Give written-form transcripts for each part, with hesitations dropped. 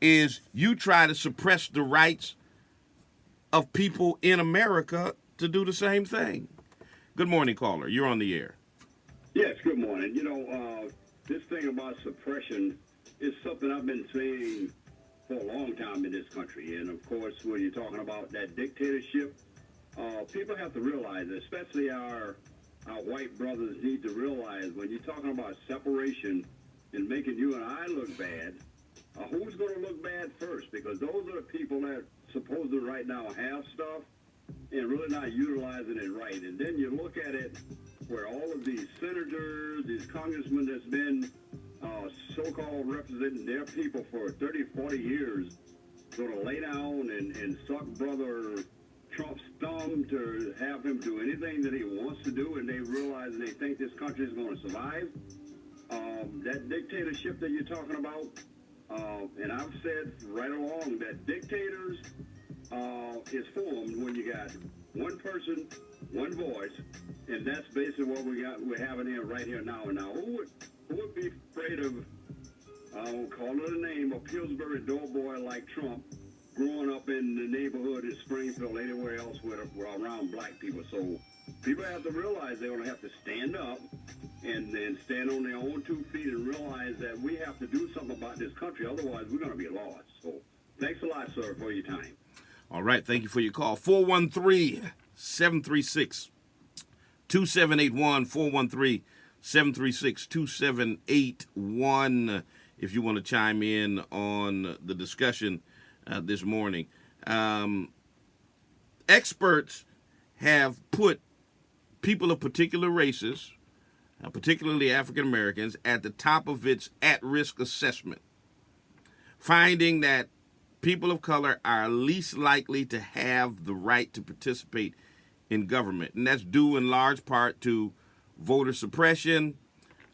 is you try to suppress the rights of people in America to do the same thing. Good morning, caller. You're on the air. Yes, good morning. This thing about suppression is something I've been saying for a long time in this country. And, of course, when you're talking about that dictatorship, people have to realize, especially our white brothers need to realize when you're talking about separation and making you and I look bad, who's going to look bad first? Because those are the people that supposedly right now have stuff and really not utilizing it right. And then you look at it where all of these senators, these congressmen that's been so-called representing their people for 30, 40 years going to lay down and suck brother Trump's thumb to have him do anything that he wants to do, and they realize and they think this country is going to survive. That dictatorship that you're talking about, and I've said right along that dictators is formed when you got one person, one voice, and that's basically what we're having here right here now. And now, who would be afraid of, call it a name, a Pillsbury doughboy like Trump, growing up in the neighborhood in Springfield, anywhere else where around black people? So people have to realize they're going to have to stand up and then stand on their own 2 feet and realize that we have to do something about this country. Otherwise, we're going to be lost. So thanks a lot, sir, for your time. All right. Thank you for your call. 413-736-2781. 413-736-2781 if you want to chime in on the discussion this morning. Experts have put people of particular races, particularly African Americans, at the top of its at-risk assessment, finding that people of color are least likely to have the right to participate in government. And that's due in large part to voter suppression,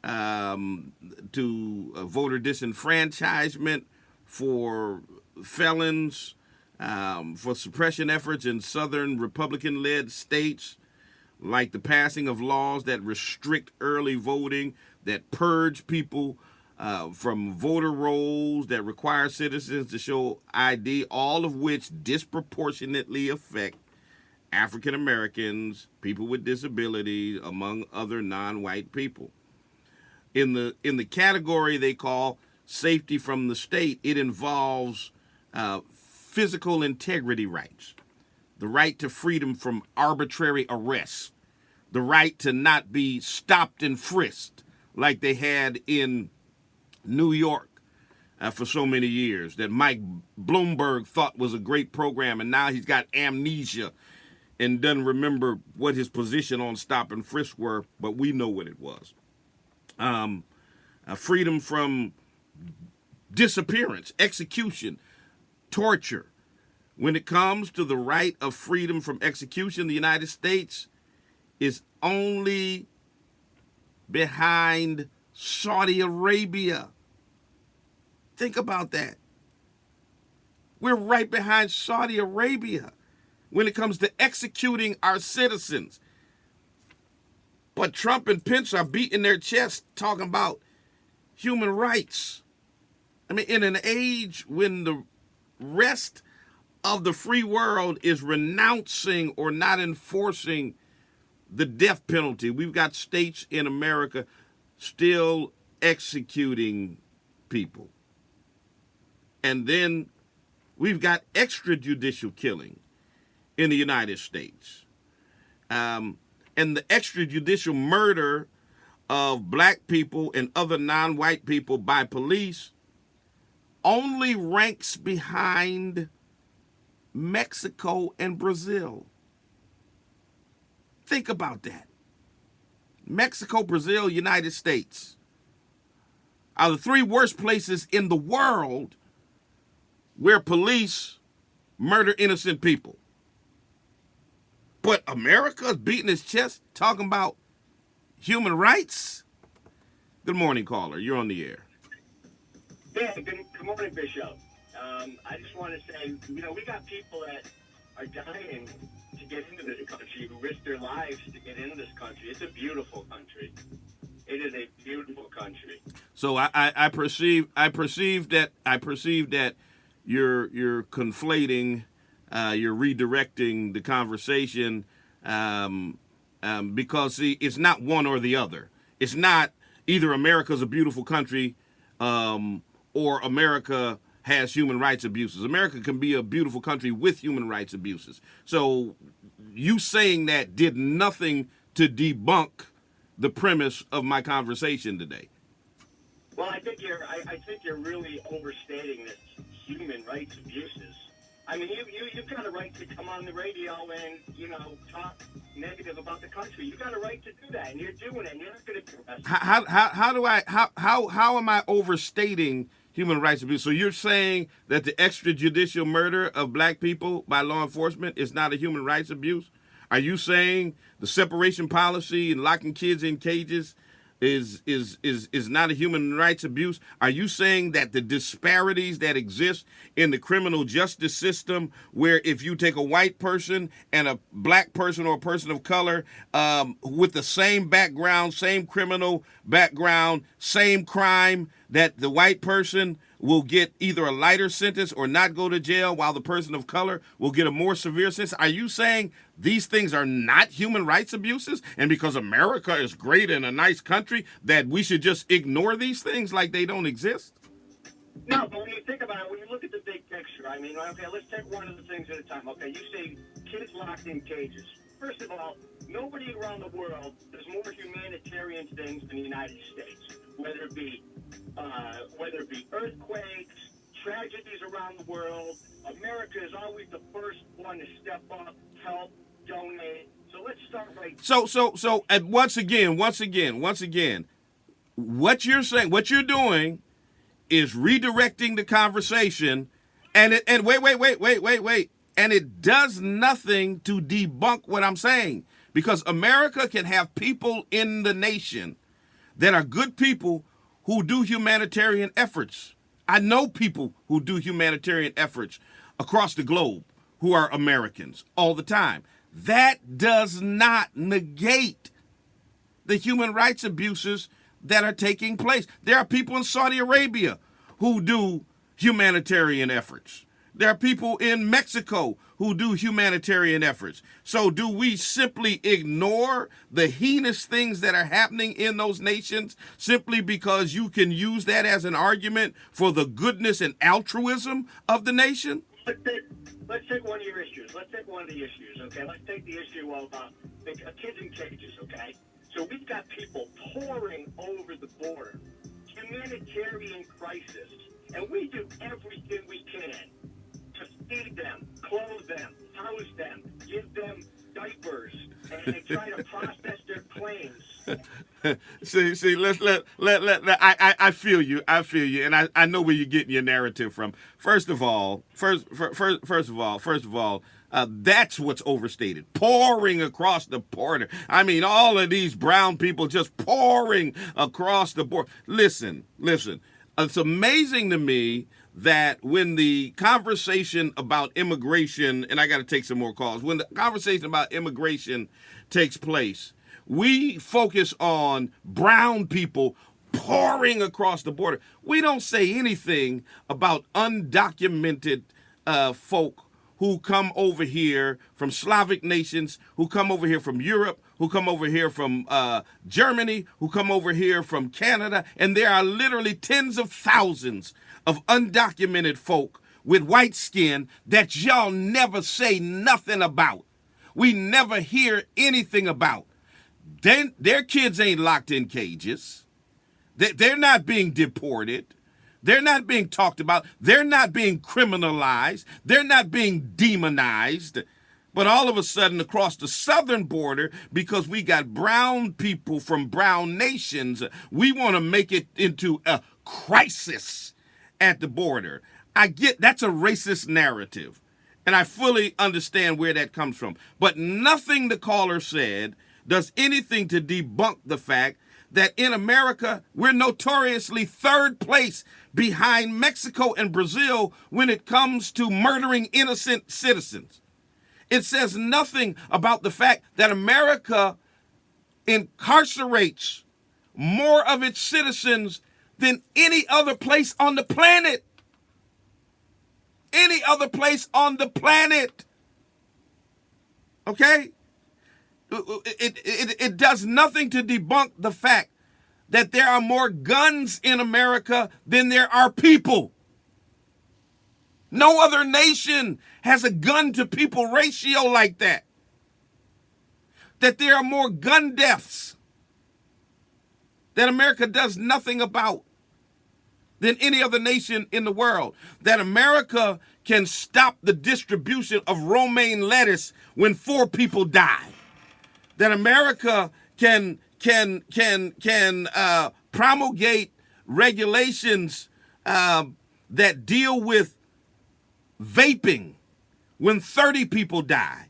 to voter disenfranchisement for felons, for suppression efforts in southern Republican-led states, like the passing of laws that restrict early voting, that purge people from voter rolls, that require citizens to show ID, all of which disproportionately affect African Americans, people with disabilities, among other non-white people. In the category they call safety from the state, it involves physical integrity rights, the right to freedom from arbitrary arrest, the right to not be stopped and frisked like they had in New York for so many years, that Mike Bloomberg thought was a great program, and now he's got amnesia and doesn't remember what his position on stop and frisk were, but we know what it was. Freedom from disappearance, execution, torture. When it comes to the right of freedom from execution, the United States is only behind Saudi Arabia. Think about that. We're right behind Saudi Arabia when it comes to executing our citizens. But Trump and Pence are beating their chests talking about human rights. I mean, in an age when the rest of the free world is renouncing or not enforcing the death penalty, we've got states in America still executing people. And then we've got extrajudicial killing in the United States. And the extrajudicial murder of black people and other non-white people by police only ranks behind Mexico and Brazil. Think about that. Mexico, Brazil, United States are the 3 worst places in the world where police murder innocent people. But America's beating its chest talking about human rights? Good morning, caller. You're on the air. Yeah, good morning, Bishop. I just want to say, we got people that are dying to get into this country, who risk their lives to get into this country. It's a beautiful country. It is a beautiful country. So I perceive that you're conflating, you're redirecting the conversation, because see, it's not one or the other. It's not either America's a beautiful country, or America has human rights abuses. America can be a beautiful country with human rights abuses. So you saying that did nothing to debunk the premise of my conversation today. Well, I think you're really overstating this human rights abuses. I mean, you've got a right to come on the radio and, talk negative about the country. You've got a right to do that, and you're doing it, and you're not going to be arrested. How am I overstating human rights abuse? So you're saying that the extrajudicial murder of black people by law enforcement is not a human rights abuse? Are you saying the separation policy and locking kids in cages is not a human rights abuse? Are you saying that the disparities that exist in the criminal justice system, where if you take a white person and a black person or a person of color with the same background, same criminal background, same crime, that the white person will get either a lighter sentence or not go to jail, while the person of color will get a more severe sentence? Are you saying these things are not human rights abuses, and because America is great and a nice country, that we should just ignore these things like they don't exist? No, but when you think about it, when you look at the big picture, I mean, okay, let's take one of the things at a time. Okay, you say kids locked in cages. First of all, nobody around the world does more humanitarian things than the United States, whether it be earthquakes, tragedies around the world. America is always the first one to step up, help, donate. So let's start right there. So, and once again, what you're saying, what you're doing is redirecting the conversation, and wait, and it does nothing to debunk what I'm saying, because America can have people in the nation that are good people who do humanitarian efforts. I know people who do humanitarian efforts across the globe who are Americans all the time. That does not negate the human rights abuses that are taking place. There are people in Saudi Arabia who do humanitarian efforts. There are people in Mexico who do humanitarian efforts. So do we simply ignore the heinous things that are happening in those nations simply because you can use that as an argument for the goodness and altruism of the nation? Let's take one of your issues. Let's take one of the issues, okay? Let's take the issue of kids in cages, okay? So we've got people pouring over the border, humanitarian crisis, and we do everything we can to feed them, clothe them, house them, give them diapers, and they try to process their claims. see, I feel you, and I know where you're getting your narrative from. First of all, that's what's overstated. Pouring across the border. I mean, all of these brown people just pouring across the border. Listen. It's amazing to me that when the conversation about immigration, and I got to take some more calls, when the conversation about immigration takes place, we focus on brown people pouring across the border. We don't say anything about undocumented folk who come over here from Slavic nations, who come over here from Europe, who come over here from Germany, who come over here from Canada. And there are literally tens of thousands of undocumented folk with white skin that y'all never say nothing about. We never hear anything about. Their kids ain't locked in cages. They're not being deported. They're not being talked about. They're not being criminalized. They're not being demonized. But all of a sudden, across the southern border, because we got brown people from brown nations, we want to make it into a crisis at the border. I get that's a racist narrative, and I fully understand where that comes from. But nothing the caller said does anything to debunk the fact that in America, we're notoriously third place behind Mexico and Brazil when it comes to murdering innocent citizens. It says nothing about the fact that America incarcerates more of its citizens than any other place on the planet. other place on the planet. Okay? It does nothing to debunk the fact that there are more guns in America than there are people. No other nation has a gun to people ratio like that. That there are more gun deaths that America does nothing about than any other nation in the world. That America can stop the distribution of romaine lettuce when 4 people die. That America can promulgate regulations that deal with vaping when 30 people die.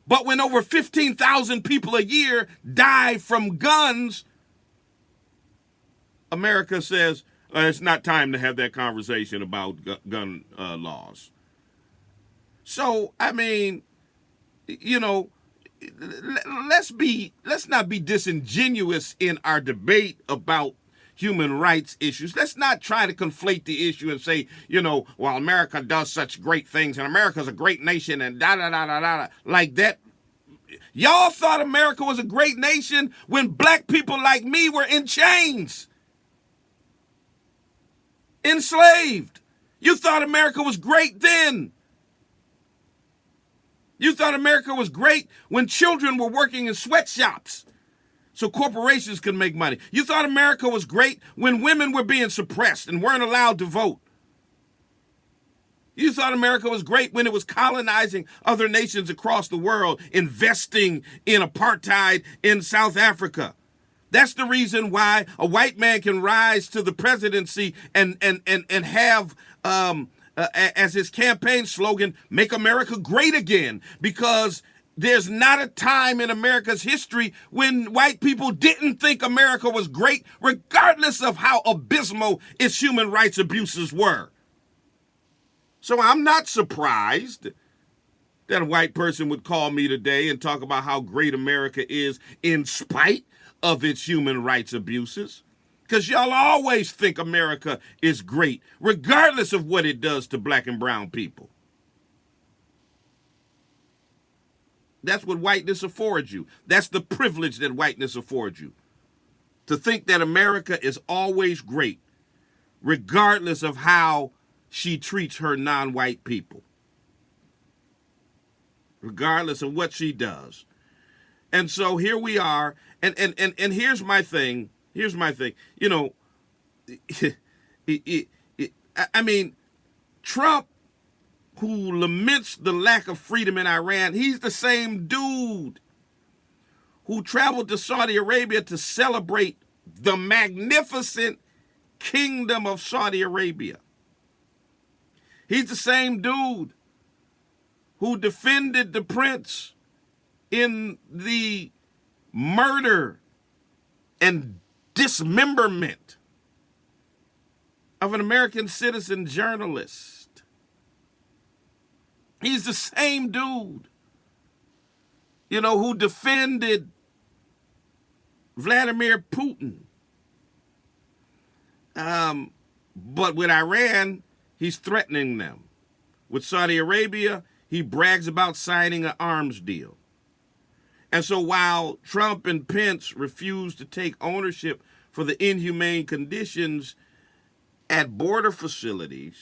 But when over 15,000 people a year die from guns, America says, it's not time to have that conversation about gun laws. So, I mean, you know, let's not be disingenuous in our debate about human rights issues. Let's not try to conflate the issue and say, you know, well, America does such great things and America's a great nation and da-da-da-da-da, like that. Y'all thought America was a great nation when black people like me were in chains, enslaved. You thought America was great then. You thought America was great when children were working in sweatshops so corporations could make money. You thought America was great when women were being suppressed and weren't allowed to vote. You thought America was great when it was colonizing other nations across the world, investing in apartheid in South Africa. That's the reason why a white man can rise to the presidency and have as his campaign slogan, "Make America Great Again," because there's not a time in America's history when white people didn't think America was great, regardless of how abysmal its human rights abuses were. So I'm not surprised that a white person would call me today and talk about how great America is in spite of its human rights abuses. Because y'all always think America is great, regardless of what it does to black and brown people. That's what whiteness affords you. That's the privilege that whiteness affords you. To think that America is always great, regardless of how she treats her non-white people. Regardless of what she does. And so here we are, and here's my thing. Here's my thing. You know, I mean, Trump, who laments the lack of freedom in Iran, he's the same dude who traveled to Saudi Arabia to celebrate the magnificent kingdom of Saudi Arabia. He's the same dude who defended the prince in the murder and dismemberment of an American citizen journalist. He's the same dude, you know, who defended Vladimir Putin. But with Iran, he's threatening them. With Saudi Arabia, he brags about signing an arms deal. And so while Trump and Pence refuse to take ownership for the inhumane conditions at border facilities,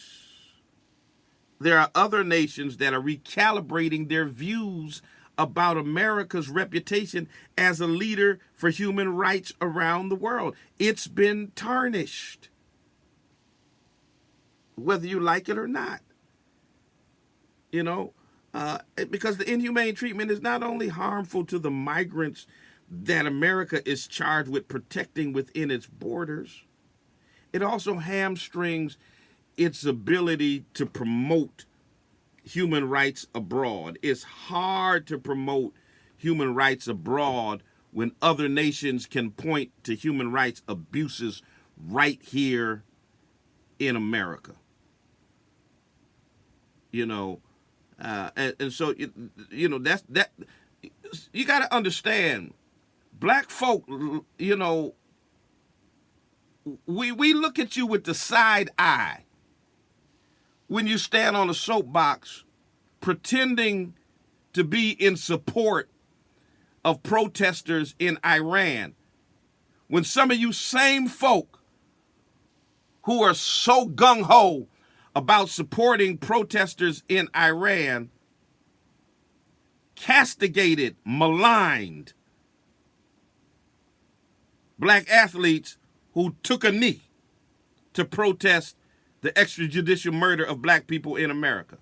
there are other nations that are recalibrating their views about America's reputation as a leader for human rights around the world. It's been tarnished, whether you like it or not. You know, because the inhumane treatment is not only harmful to the migrants that America is charged with protecting within its borders, it also hamstrings its ability to promote human rights abroad. It's hard to promote human rights abroad when other nations can point to human rights abuses right here in America. You know, and so, you know, that you got to understand, black folk, you know, we look at you with the side eye when you stand on a soapbox pretending to be in support of protesters in Iran, when some of you same folk who are so gung-ho about supporting protesters in Iran castigated, maligned black athletes who took a knee to protest the extrajudicial murder of black people in America.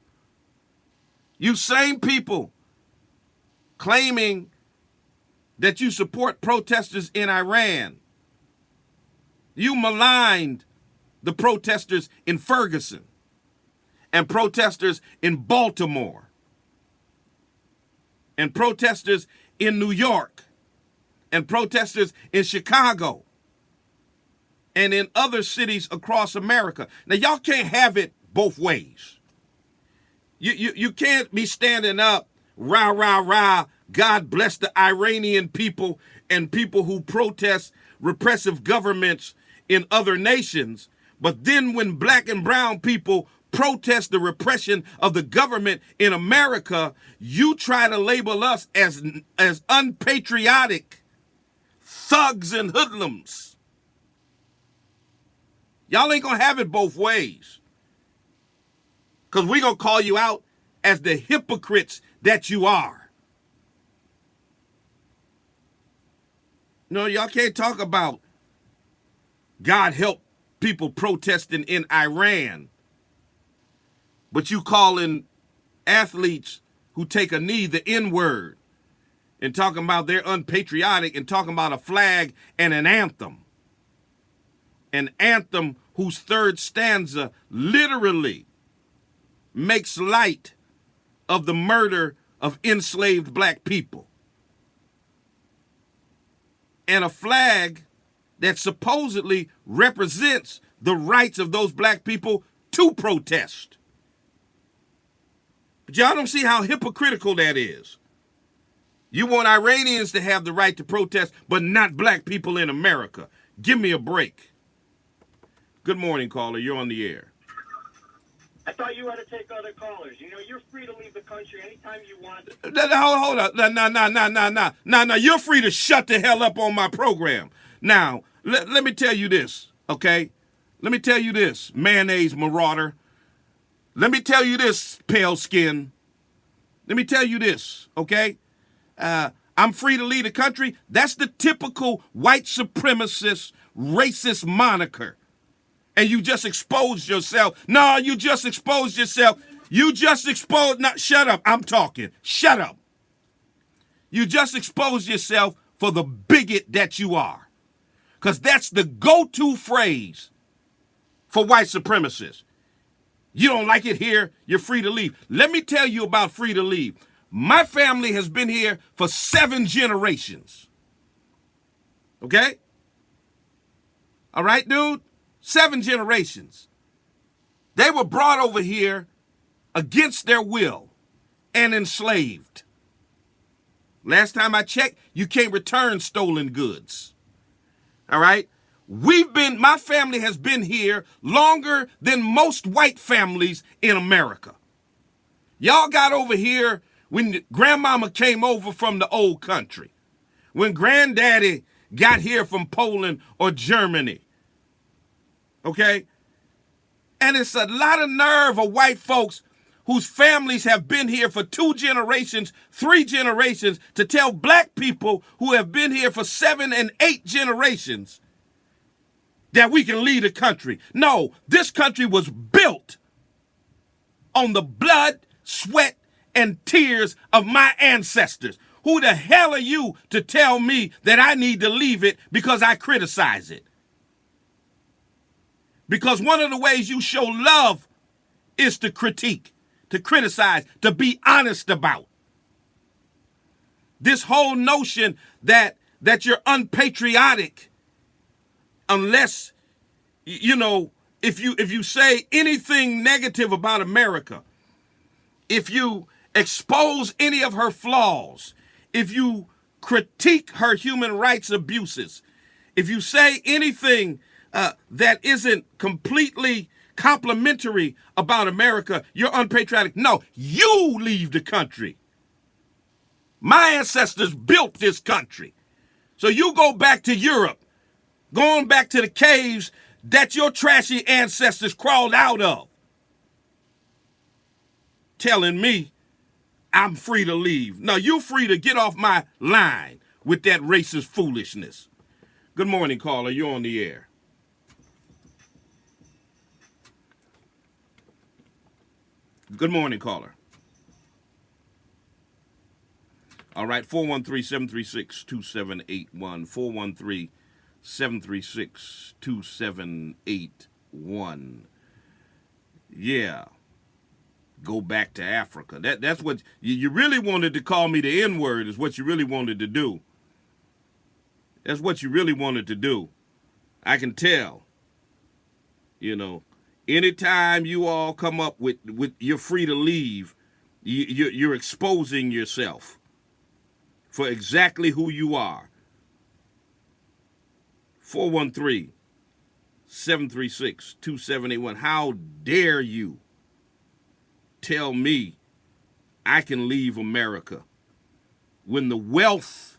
You same people claiming that you support protesters in Iran, you maligned the protesters in Ferguson and protesters in Baltimore and protesters in New York and protesters in Chicago and in other cities across America. Now, y'all can't have it both ways. You can't be standing up, rah, rah, rah, God bless the Iranian people and people who protest repressive governments in other nations. But then when black and brown people protest the repression of the government in America, you try to label us as unpatriotic thugs and hoodlums. Y'all ain't gonna have it both ways. Because we're gonna call you out as the hypocrites that you are. No, y'all can't talk about God help people protesting in Iran, but you calling athletes who take a knee the N-word and talking about they're unpatriotic and talking about a flag and an anthem. An anthem whose third stanza literally makes light of the murder of enslaved black people. And a flag that supposedly represents the rights of those black people to protest. But y'all don't see how hypocritical that is. You want Iranians to have the right to protest, but not black people in America. Give me a break. Good morning, caller. You're on the air. I thought you had to take other callers. You know, you're free to leave the country anytime you want. Hold up. No. You're free to shut the hell up on my program. Now, let me tell you this, okay? Let me tell you this, mayonnaise marauder. Let me tell you this, pale skin. Let me tell you this, okay? I'm free to leave the country. That's the typical white supremacist, racist moniker. And you just exposed yourself. No, you just exposed yourself. You just exposed, no, shut up, I'm talking. Shut up. You just exposed yourself for the bigot that you are. Because that's the go-to phrase for white supremacists. You don't like it here, you're free to leave. Let me tell you about free to leave. My family has been here for 7 generations. Okay? All right, dude? 7 generations. They were brought over here against their will and enslaved. Last time I checked, you can't return stolen goods. All right? My family has been here longer than most white families in America. Y'all got over here when grandmama came over from the old country. When granddaddy got here from Poland or Germany. Okay? And it's a lot of nerve of white folks whose families have been here for 2 generations, 3 generations, to tell black people who have been here for 7 and 8 generations that we can lead a country. No, this country was built on the blood, sweat, and tears of my ancestors. Who the hell are you to tell me that I need to leave it because I criticize it? Because one of the ways you show love is to critique, to criticize, to be honest about. This whole notion that you're unpatriotic unless, you know, if you say anything negative about America, if you expose any of her flaws, if you critique her human rights abuses, if you say anything that isn't completely complimentary about America, you're unpatriotic. No, you leave the country. My ancestors built this country. So you go back to Europe, going back to the caves that your trashy ancestors crawled out of, telling me I'm free to leave. No, you're free to get off my line with that racist foolishness. Good morning, caller. You're on the air. Good morning, caller. All right, 413-736-2781. 413-736-2781. Yeah. Go back to Africa. That's what you really wanted to call me the N-word is what you really wanted to do. That's what you really wanted to do. I can tell. You know, anytime you all come up with you're free to leave, you're exposing yourself for exactly who you are. 413-736-2781. How dare you tell me I can leave America when the wealth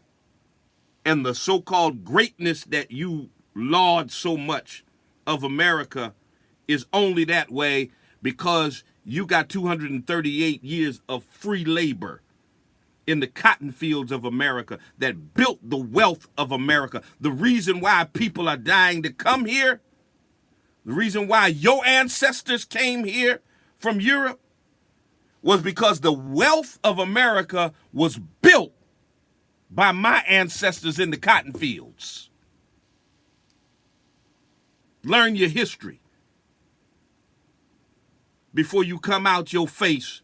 and the so-called greatness that you laud so much of America is only that way because you got 238 years of free labor in the cotton fields of America that built the wealth of America. The reason why people are dying to come here, the reason why your ancestors came here from Europe was because the wealth of America was built by my ancestors in the cotton fields. Learn your history before you come out your face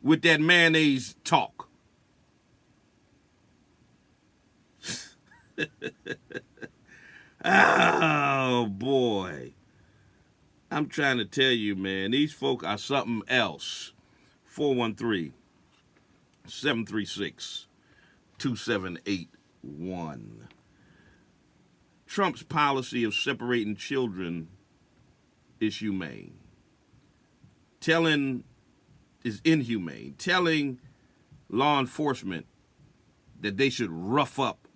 with that mayonnaise talk. Oh, boy. I'm trying to tell you, man, these folk are something else. 413-736-2781. Trump's policy of separating children is humane. Is inhumane. Telling law enforcement that they should rough up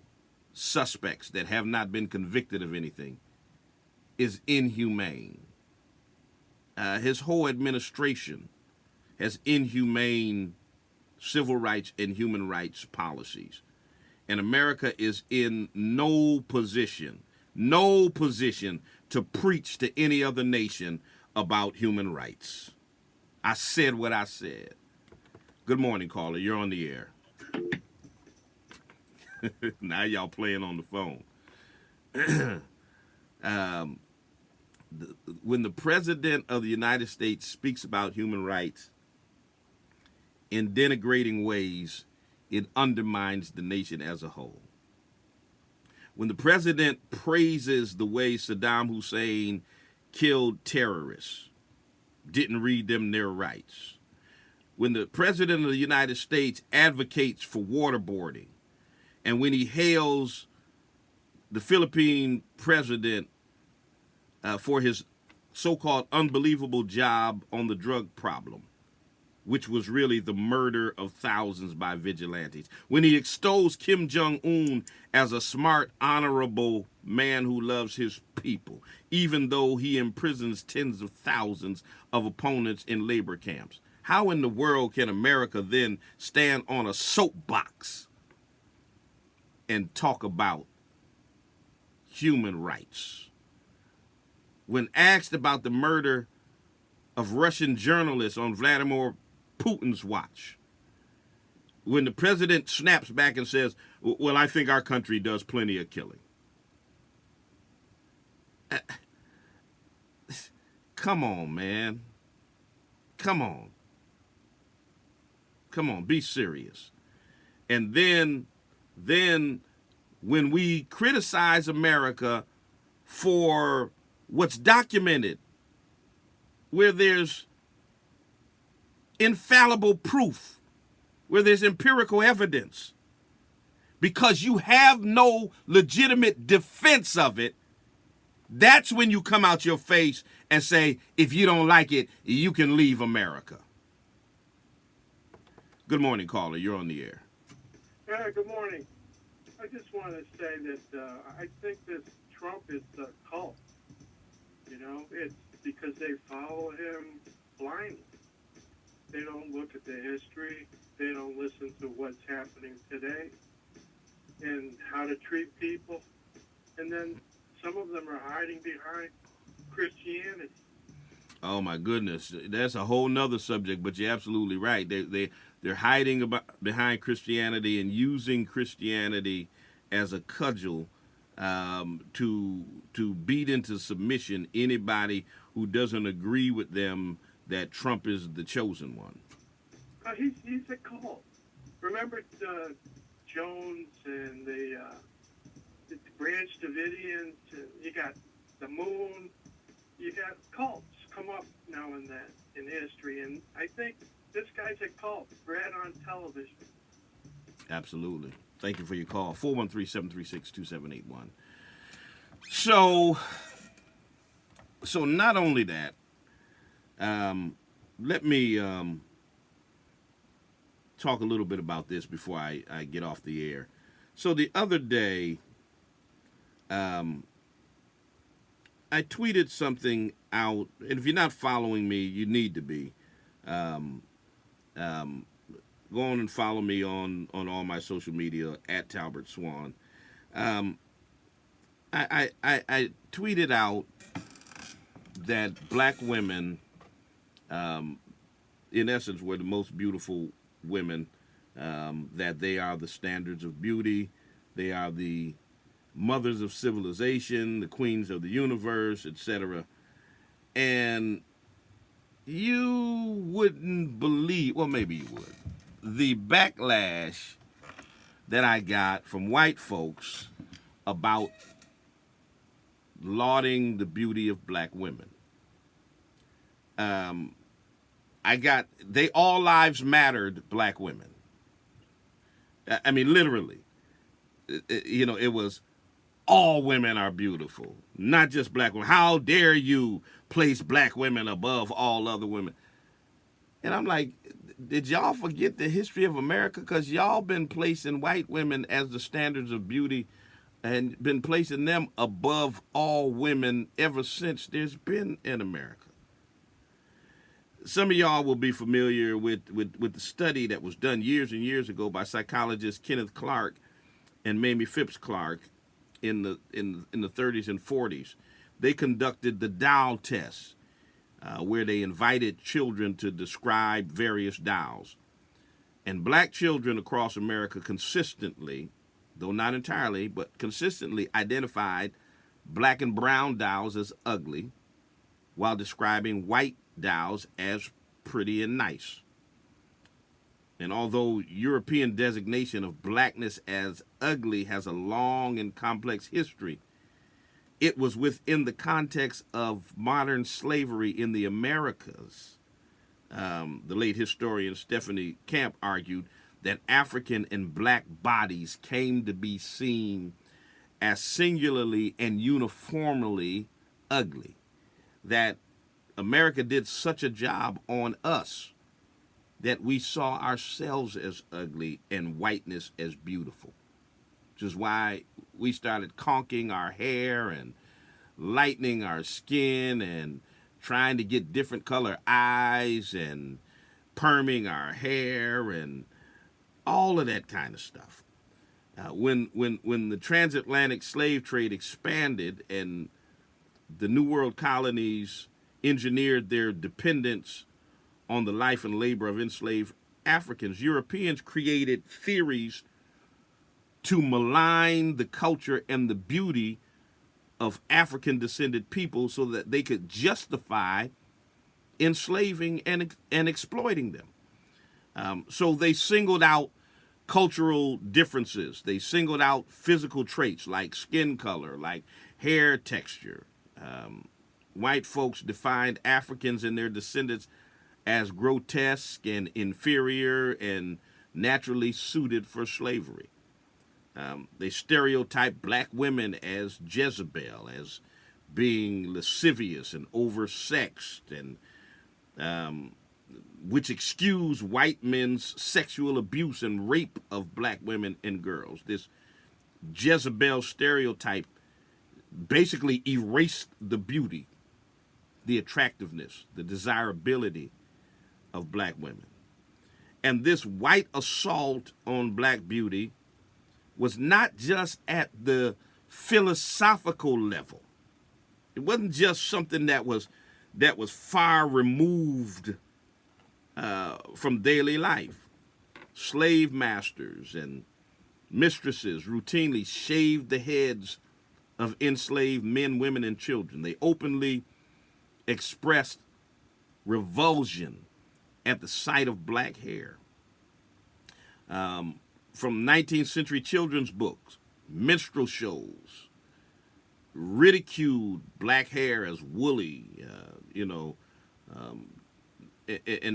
suspects that have not been convicted of anything is inhumane. His whole administration has inhumane civil rights and human rights policies. And America is in no position to preach to any other nation about human rights. I said what I said. Good morning, caller. You're on the air. Now y'all playing on the phone. When the president of the United States speaks about human rights in denigrating ways, it undermines the nation as a whole. When the president praises the way Saddam Hussein killed terrorists, didn't read them their rights. When the president of the United States advocates for waterboarding, and when he hails the Philippine president for his so-called unbelievable job on the drug problem, which was really the murder of thousands by vigilantes. When he extols Kim Jong-un as a smart, honorable man who loves his people, even though he imprisons tens of thousands of opponents in labor camps. How in the world can America then stand on a soapbox and talk about human rights? When asked about the murder of Russian journalists on Vladimir Putin's watch, when the president snaps back and says, well, I think our country does plenty of killing. Come on, man. Come on, be serious. And then when we criticize America for what's documented, where there's infallible proof, where there's empirical evidence, because you have no legitimate defense of it, That's when you come out your face and say, if you don't like it, you can leave America. Good morning, caller. You're on the air. Yeah, good morning. I just want to say that I think this Trump is a cult. You know, it's because they follow him blindly. They don't look at the history. They don't listen to what's happening today and how to treat people. And then some of them are hiding behind Christianity. Oh my goodness, that's a whole nother subject. But you're absolutely right. They're hiding behind Christianity and using Christianity as a cudgel to beat into submission anybody who doesn't agree with them that Trump is the chosen one. He's a cult. Remember Jones and the Branch Davidians? You got the moon. You got cults come up now and then in history, and I think this guy's a cult. Read on television. Absolutely. Thank you for your call. 413-736-2781. So not only that, let me talk a little bit about this before I get off the air. So the other day, I tweeted something out, and if you're not following me, you need to be. Go on and follow me on all my social media at Talbert Swan. I tweeted out that black women, in essence, were the most beautiful women, that they are the standards of beauty, they are the mothers of civilization, the queens of the universe, etc. And you wouldn't believe, well, maybe you would, the backlash that I got from white folks about lauding the beauty of black women. They all lives mattered black women. I mean, literally. It was all women are beautiful, not just black women. How dare you place black women above all other women? And I'm like, did y'all forget the history of America? Because y'all been placing white women as the standards of beauty and been placing them above all women ever since there's been in America. Some of y'all will be familiar with the study that was done years and years ago by psychologists Kenneth Clark and Mamie Phipps Clark in the 30s and 40s. They conducted the Doll test, where they invited children to describe various dolls. And black children across America consistently, though not entirely, but consistently identified black and brown dolls as ugly, while describing white dolls as pretty and nice. And although European designation of blackness as ugly has a long and complex history, it was within the context of modern slavery in the Americas. The late historian Stephanie Camp argued that African and black bodies came to be seen as singularly and uniformly ugly, that America did such a job on us that we saw ourselves as ugly and whiteness as beautiful, which is why we started conking our hair and lightening our skin and trying to get different color eyes and perming our hair and all of that kind of stuff. When the transatlantic slave trade expanded and the New World colonies engineered their dependence on the life and labor of enslaved Africans, Europeans created theories to malign the culture and the beauty of African-descended people so that they could justify enslaving and exploiting them. So they singled out cultural differences. They singled out physical traits like skin color, like hair texture. White folks defined Africans and their descendants as grotesque and inferior and naturally suited for slavery. They stereotyped black women as Jezebel, as being lascivious and oversexed, and which excuse white men's sexual abuse and rape of black women and girls. This Jezebel stereotype basically erased the beauty, the attractiveness, the desirability of black women. And this white assault on black beauty was not just at the philosophical level. It wasn't just something that was far removed from daily life. Slave masters and mistresses routinely shaved the heads of enslaved men, women, and children. They openly expressed revulsion at the sight of black hair. From 19th century children's books, minstrel shows ridiculed black hair as woolly, and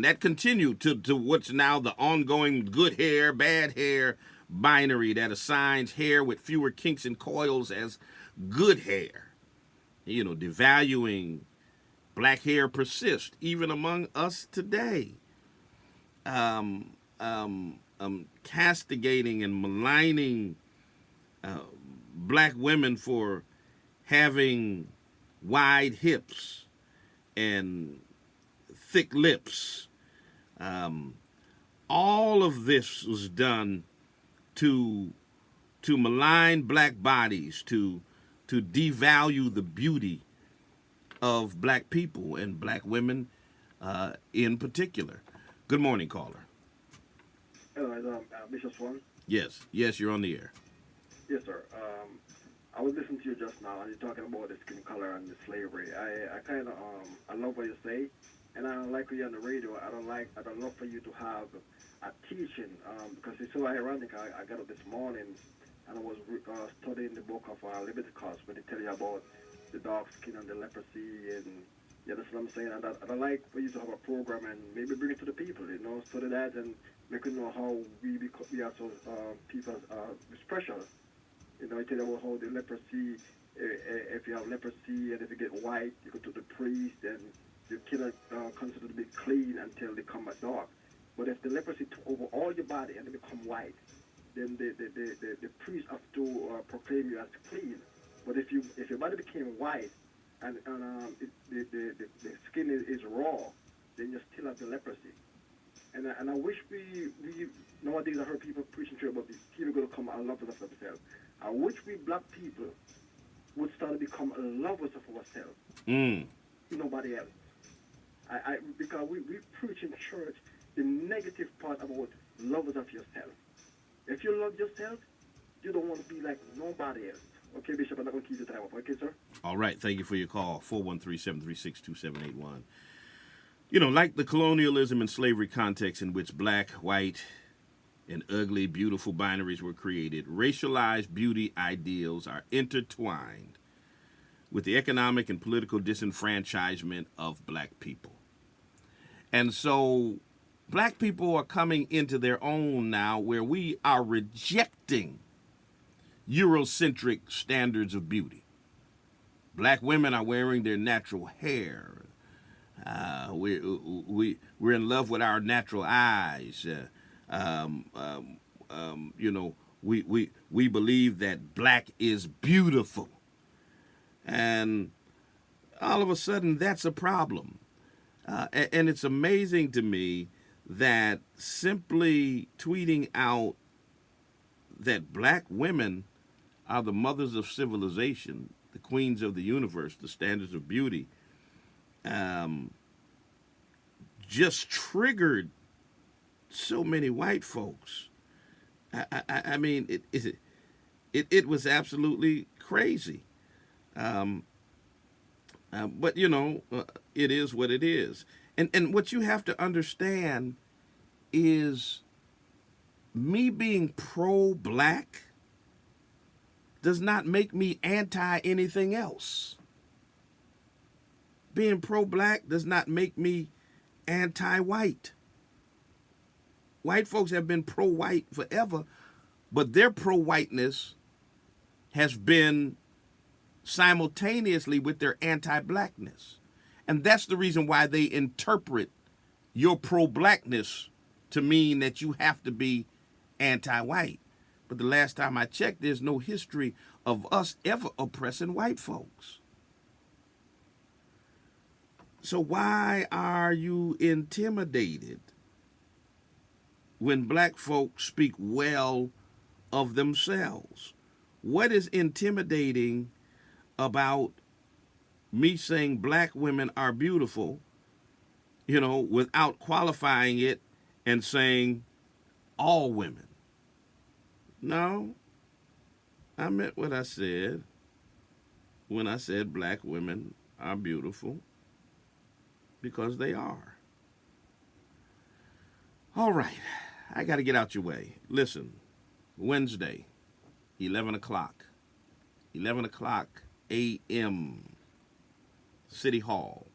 that continued to what's now the ongoing good hair, bad hair binary that assigns hair with fewer kinks and coils as good hair. Devaluing black hair persists even among us today. Castigating and maligning black women for having wide hips and thick lips. All of this was done to malign black bodies, to devalue the beauty of black people and black women in particular. Good morning, caller. Hello, Bishop Swan. Yes, you're on the air. Yes, sir. I was listening to you just now, and you're talking about the skin color and the slavery. I kind of I love what you say, and I don't like when you're on the radio. I don't love for you to have a teaching because it's so ironic. I got up this morning and I was studying the book of Leviticus, where they tell you about the dark skin and the leprosy, and you understand what I'm saying? And I like for you to have a program and maybe bring it to the people, study that and make them know how we are so people with pressure. I tell you about how the leprosy, if you have leprosy and if you get white, you go to the priest and you cannot consider to be clean until they come back dark. But if the leprosy took over all your body and they become white, then the priest have to proclaim you as clean. But if your body became white and the skin is raw, then you still have the leprosy. And I wish we nowadays I heard people preaching to you about these people going to come and love us of themselves. I wish we black people would start to become lovers of ourselves. Nobody else. Because we preach in church the negative part about lovers of yourself. If you love yourself, you don't want to be like nobody else. Okay, Bishop, I'm not going to keep the time up. Okay, sir? All right. Thank you for your call. 413-736-2781. Like the colonialism and slavery context in which black, white, and ugly, beautiful binaries were created, racialized beauty ideals are intertwined with the economic and political disenfranchisement of black people. And so black people are coming into their own now, where we are rejecting Eurocentric standards of beauty. Black women are wearing their natural hair. We're in love with our natural eyes. We believe that black is beautiful. And all of a sudden, that's a problem. And it's amazing to me that simply tweeting out that black women are the mothers of civilization, the queens of the universe, the standards of beauty, just triggered so many white folks. I mean, it was absolutely crazy. But it is what it is. And what you have to understand is me being pro-black does not make me anti anything else. Being pro-black does not make me anti-white. White folks have been pro-white forever, but their pro-whiteness has been simultaneously with their anti-blackness. And that's the reason why they interpret your pro-blackness to mean that you have to be anti-white. But the last time I checked, there's no history of us ever oppressing white folks. So why are you intimidated when black folks speak well of themselves? What is intimidating about me saying black women are beautiful, without qualifying it and saying all women? No, I meant what I said when I said black women are beautiful, because they are. All right, I got to get out your way. Listen, Wednesday, 11 o'clock a.m., City Hall,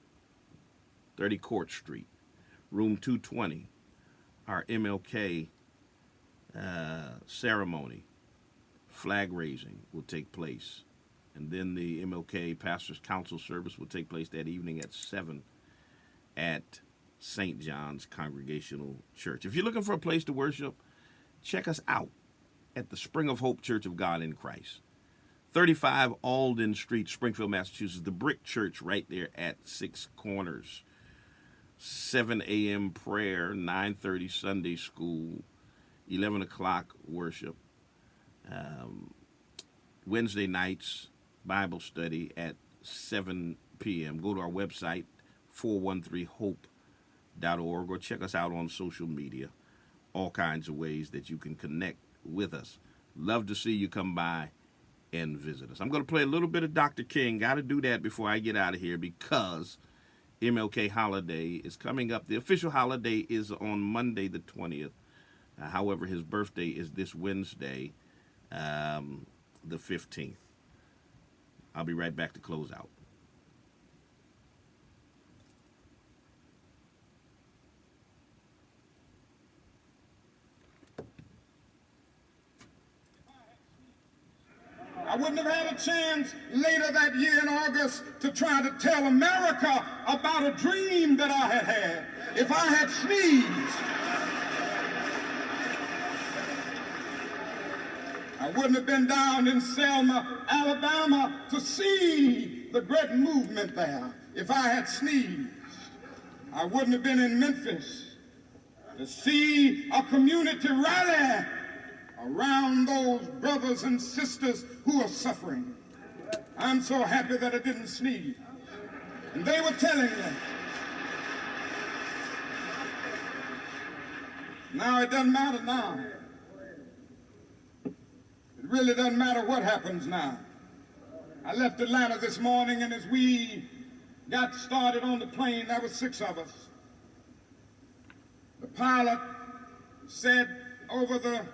30 Court Street, room 220, our MLK ceremony, flag raising will take place. And then the MLK Pastors Council service will take place that evening at 7 at St. John's Congregational Church. If you're looking for a place to worship, check us out at the Spring of Hope Church of God in Christ. 35 Alden Street, Springfield, Massachusetts, the Brick Church right there at Six Corners. 7 a.m. prayer, 9:30 Sunday school, 11 o'clock worship. Wednesday nights, Bible study at 7 p.m. Go to our website, 413hope.org, or check us out on social media. All kinds of ways that you can connect with us. Love to see you come by and visit us. I'm going to play a little bit of Dr. King. Got to do that before I get out of here because MLK holiday is coming up. The official holiday is on Monday the 20th. However, his birthday is this Wednesday, the 15th. I'll be right back to close out. I wouldn't have had a chance later that year in August to try to tell America about a dream that I had had if I had sneezed. I wouldn't have been down in Selma, Alabama to see the great movement there if I had sneezed. I wouldn't have been in Memphis to see a community rally around those brothers and sisters who are suffering. I'm so happy that I didn't sneeze. And they were telling me, now it doesn't matter now. It really doesn't matter what happens now. I left Atlanta this morning, and as we got started on the plane, there were 6 of us. The pilot said over the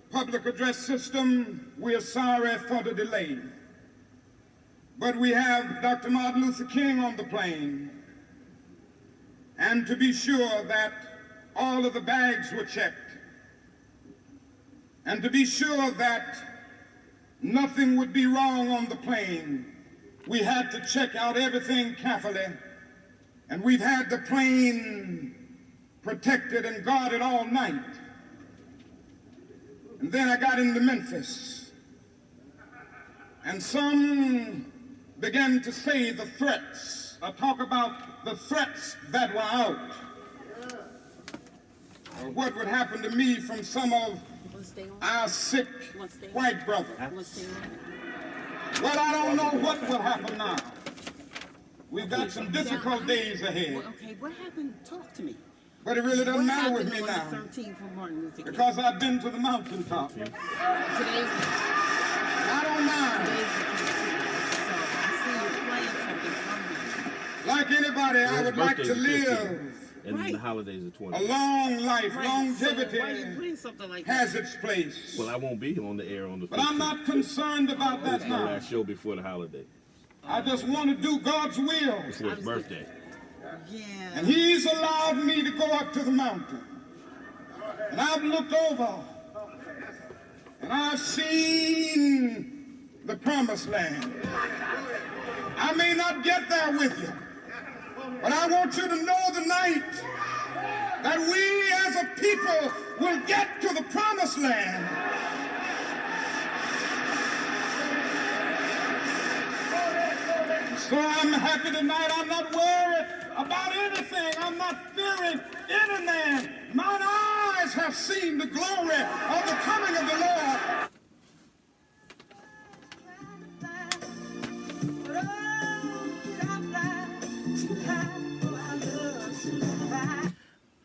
public address system, we are sorry for the delay, but we have Dr. Martin Luther King on the plane, and to be sure that all of the bags were checked, and to be sure that nothing would be wrong on the plane, we had to check out everything carefully, and we've had the plane protected and guarded all night. And then I got into Memphis, and some began to say the threats. I talk about the threats that were out. Or what would happen to me from some of our sick white brothers. Well, I don't know what will happen now. We've got some difficult days ahead. Okay, what happened? Talk to me. But it really doesn't matter with me now, because I've been to the mountaintop. I don't mind. Like anybody, I would like to live And the holidays are 20. a long life. Longevity has its place. Well, I won't be on the air on the 15th. But I'm not concerned about that It's my now. last show before the holiday. I just want to do God's will. Before his birthday. Yeah. And he's allowed me to go up to the mountain. And I've looked over, and I've seen the promised land. I may not get there with you, but I want you to know tonight that we as a people will get to the promised land. So I'm happy tonight. I'm not worried about anything. I'm not fearing any man. Mine eyes have seen the glory of the coming of the Lord.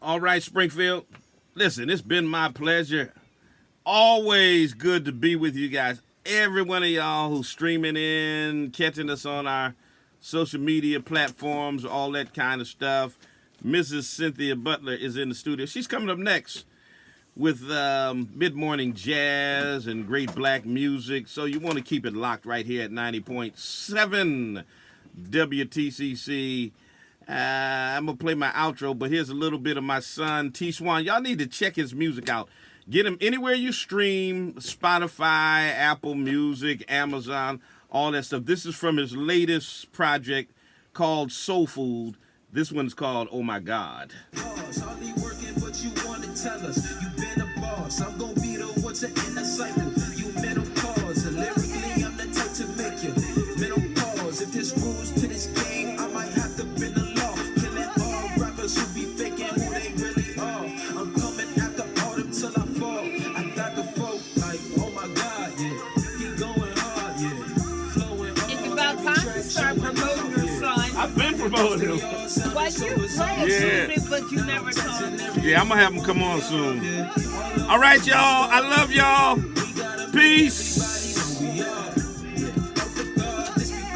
All right, Springfield. Listen, it's been my pleasure. Always good to be with you guys. Every one of y'all who's streaming in, catching us on our social media platforms, all that kind of stuff. Mrs. Cynthia Butler is in the studio. She's coming up next with mid-morning jazz and great black music. So you want to keep it locked right here at 90.7 WTCC. I'm going to play my outro, but here's a little bit of my son, T. Swan. Y'all need to check his music out. Get him anywhere you stream, Spotify, Apple Music, Amazon, all that stuff. This is from his latest project called Soul Food. This one's called Oh My God. Hardly working, but you want to tell us you've been a boss. I'm going to be the one to end the cycle. You menopause. Lyrically, I'm the type to make you menopause. If there's rules to this game, I might have to bend the law. Killing all rappers who be faking who they really are. I'm coming after all them till I fall. I got the folk like, oh my God, yeah. He going hard, yeah. Flowing hard. It's about time to start promoting your son. I've been promoting him. Well, you play music, but you never told me. Yeah, I'm going to have him come on soon. All right, y'all. I love y'all. Peace.